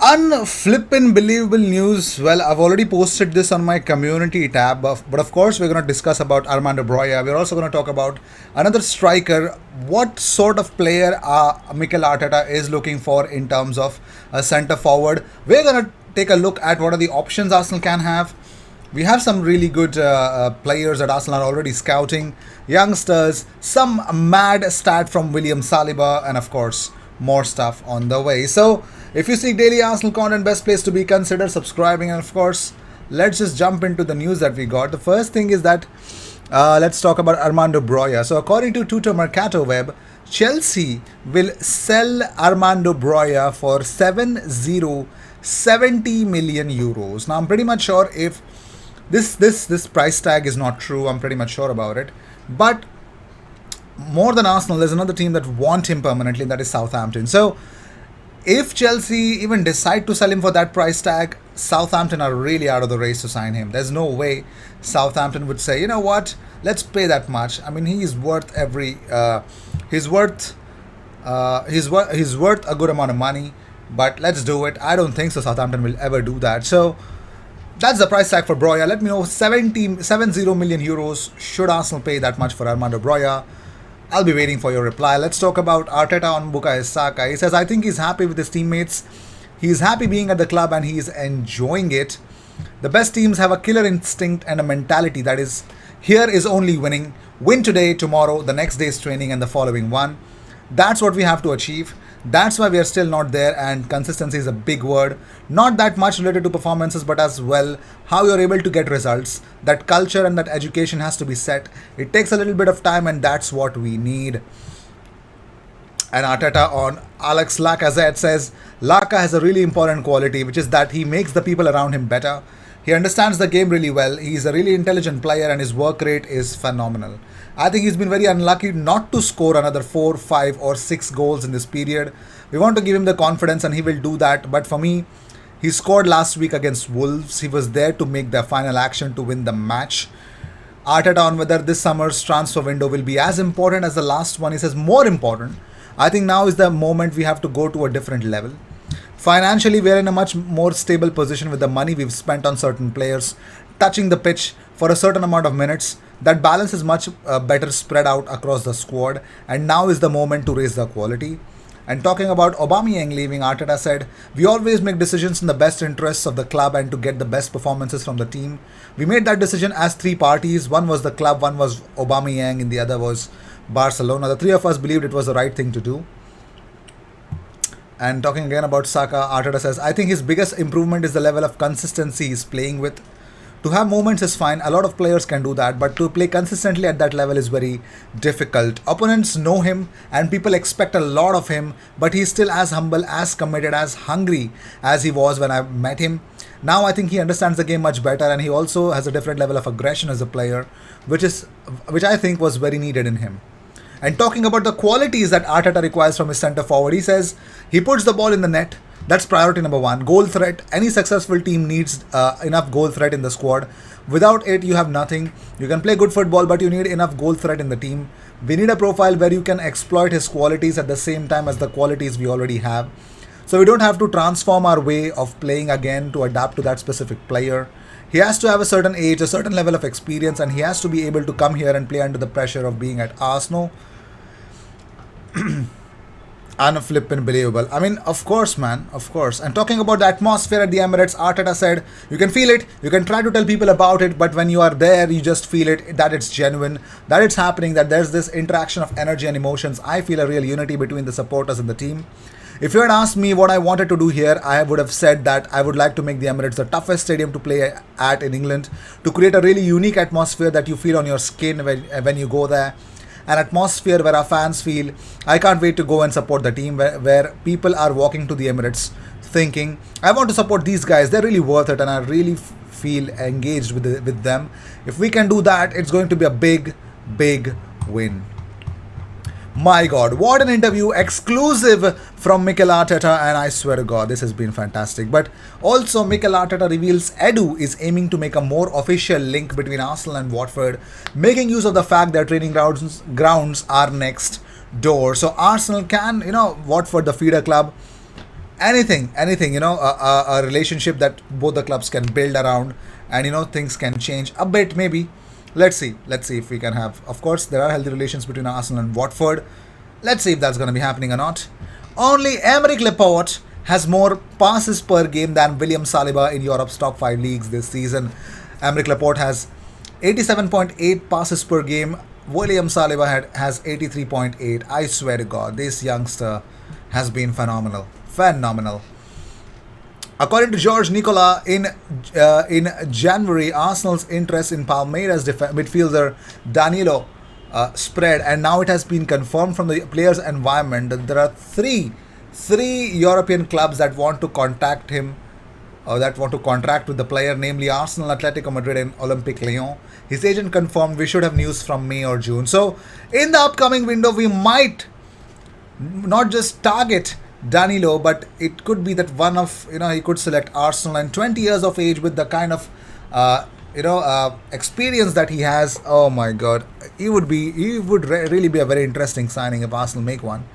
Unflippin' believable news. Well, I've already posted this on my community tab, but of course, we're going to discuss about Armando Broja. We're also going to talk about another striker. What sort of player Mikel Arteta is looking for in terms of a centre forward? We're going to take a look at what are the options Arsenal can have. We have some really good players that Arsenal are already scouting, youngsters, some mad stat from William Saliba, and of course, more stuff on the way. So, if you seek daily Arsenal content, best place to be, consider subscribing. And of course, let's just jump into the news that we got. The first thing is that let's talk about Armando Broja. So, according to Tutor Mercato Web, Chelsea will sell Armando Broja for 70 million euros. Now, I'm pretty much sure if this price tag is not true. I'm pretty much sure about it. But more than Arsenal, there's another team that want him permanently, and that is Southampton. So, if Chelsea even decide to sell him for that price tag, Southampton are really out of the race to sign him. There's no way Southampton would say, you know what, let's pay that much. I mean, he's worth he's worth he's worth a good amount of money, but let's do it. I don't think so. Southampton will ever do that. So that's the price tag for Broja. Let me know 70 million euros. Should Arsenal pay that much for Armando Broja? I'll be waiting for your reply. Let's talk about Arteta on Bukayo Saka. He says, I think he's happy with his teammates. He's happy being at the club and he's enjoying it. The best teams have a killer instinct and a mentality that is, here is only winning. Win today, tomorrow, the next day's training, and the following one. That's what we have to achieve. That's why we are still not there, and consistency is a big word. Not that much related to performances, but as well how you're able to get results. That culture and that education has to be set. It takes a little bit of time, and that's what we need. And Arteta on Alex Lacazette says, Laka has a really important quality, which is that he makes the people around him better. He understands the game really well. He's a really intelligent player and his work rate is phenomenal. I think he's been very unlucky not to score another 4, 5 or 6 goals in this period. We want to give him the confidence and he will do that. But for me, he scored last week against Wolves. He was there to make the final action to win the match. Arteta on whether this summer's transfer window will be as important as the last one. He says more important. I think now is the moment we have to go to a different level. Financially, we are in a much more stable position with the money we've spent on certain players, touching the pitch for a certain amount of minutes. That balance is much better spread out across the squad, and now is the moment to raise the quality. And talking about Aubameyang leaving, Arteta said, we always make decisions in the best interests of the club and to get the best performances from the team. We made that decision as 3 parties. One was the club, one was Aubameyang, and the other was Barcelona. The 3 of us believed it was the right thing to do. And talking again about Saka, Arteta says, I think his biggest improvement is the level of consistency he's playing with. To have moments is fine, a lot of players can do that, but to play consistently at that level is very difficult. Opponents know him and people expect a lot of him, but he's still as humble, as committed, as hungry as he was when I met him. Now I think he understands the game much better and he also has a different level of aggression as a player, which I think was very needed in him. And talking about the qualities that Arteta requires from his centre forward, he says he puts the ball in the net. That's priority number 1. Goal threat. Any successful team needs enough goal threat in the squad. Without it, you have nothing. You can play good football, but you need enough goal threat in the team. We need a profile where you can exploit his qualities at the same time as the qualities we already have. So we don't have to transform our way of playing again to adapt to that specific player. He has to have a certain age, a certain level of experience, and he has to be able to come here and play under the pressure of being at Arsenal. Unflippin' believable. I mean, of course, man, of course. And talking about the atmosphere at the Emirates, Arteta said, you can feel it, you can try to tell people about it, but when you are there, you just feel it, that it's genuine, that it's happening, that there's this interaction of energy and emotions. I feel a real unity between the supporters and the team. If you had asked me what I wanted to do here, I would have said that I would like to make the Emirates the toughest stadium to play at in England, to create a really unique atmosphere that you feel on your skin when you go there. An atmosphere where our fans feel, I can't wait to go and support the team, where people are walking to the Emirates thinking, I want to support these guys, they're really worth it, and I really feel engaged with them. If we can do that, it's going to be a big, big win. My God, what an interview, exclusive from Mikel Arteta, and I swear to God, this has been fantastic. But also, Mikel Arteta reveals Edu is aiming to make a more official link between Arsenal and Watford, making use of the fact that training grounds are next door. So Arsenal can, Watford, the feeder club, anything, a relationship that both the clubs can build around, and things can change a bit maybe. Let's see if we can have. Of course, there are healthy relations between Arsenal and Watford. Let's see if that's going to be happening or not. Only Emerick Laporte has more passes per game than William Saliba in Europe's top 5 leagues this season. Emerick Laporte has 87.8 passes per game. William Saliba has 83.8. I swear to God, this youngster has been phenomenal. Phenomenal. According to George Nicola, in January, Arsenal's interest in Palmeiras midfielder Danilo spread, and now it has been confirmed from the player's environment that there are three European clubs that want to contact him, or that want to contract with the player, namely Arsenal, Atletico Madrid, and Olympique Lyon. His agent confirmed we should have news from May or June. So, in the upcoming window, we might not just target Danilo, but it could be that one of he could select Arsenal, and 20 years of age with the kind of experience that he has. Oh my God, he would really be a very interesting signing if Arsenal make one.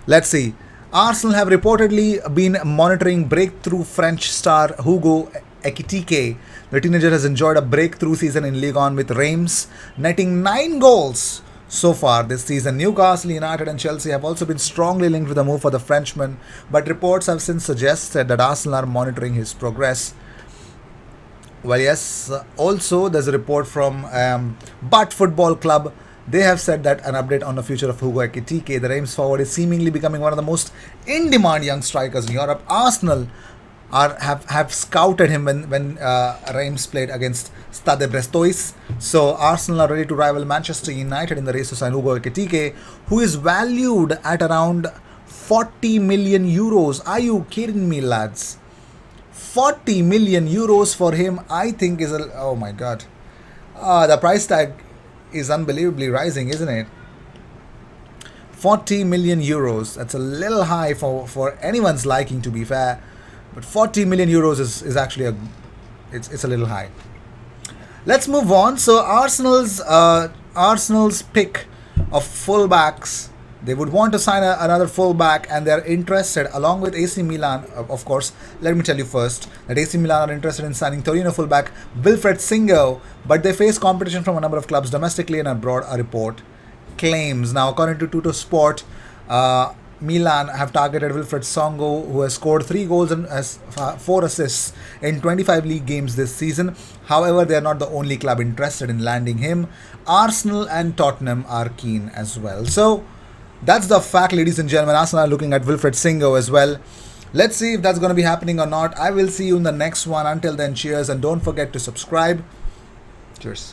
Let's see. Arsenal have reportedly been monitoring breakthrough French star Hugo Ekitike. The teenager has enjoyed a breakthrough season in Ligue 1 with Reims, netting 9 goals so far this season. Newcastle United and Chelsea have also been strongly linked with the move for the Frenchman, but reports have since suggested that Arsenal are monitoring his progress. Well, yes, also there's a report from But Football Club. They have said that an update on the future of Hugo Ekitike, the Reims forward, is seemingly becoming one of the most in-demand young strikers in Europe. Arsenal have scouted him when Reims played against Stade Brestois. So Arsenal are ready to rival Manchester United in the race to sign Hugo Ekitike, who is valued at around 40 million euros. Are you kidding me, lads? 40 million euros for him, I think is oh my God. The price tag is unbelievably rising, isn't it? 40 million euros. That's a little high for anyone's liking, to be fair. But 40 million euros is actually it's a little high. Let's move on. So Arsenal's pick of fullbacks. They would want to sign another fullback, and they're interested, along with AC Milan, of course. Let me tell you first that AC Milan are interested in signing Torino fullback Wilfred Singo, but they face competition from a number of clubs domestically and abroad, a report claims. Now, according to Tutto Sport, Milan have targeted Wilfred Songo, who has scored 3 goals and has 4 assists in 25 league games this season. However, they are not the only club interested in landing him. Arsenal and Tottenham are keen as well. So, that's the fact, ladies and gentlemen. Arsenal are looking at Wilfred Singo as well. Let's see if that's going to be happening or not. I will see you in the next one. Until then, cheers, and don't forget to subscribe. Cheers.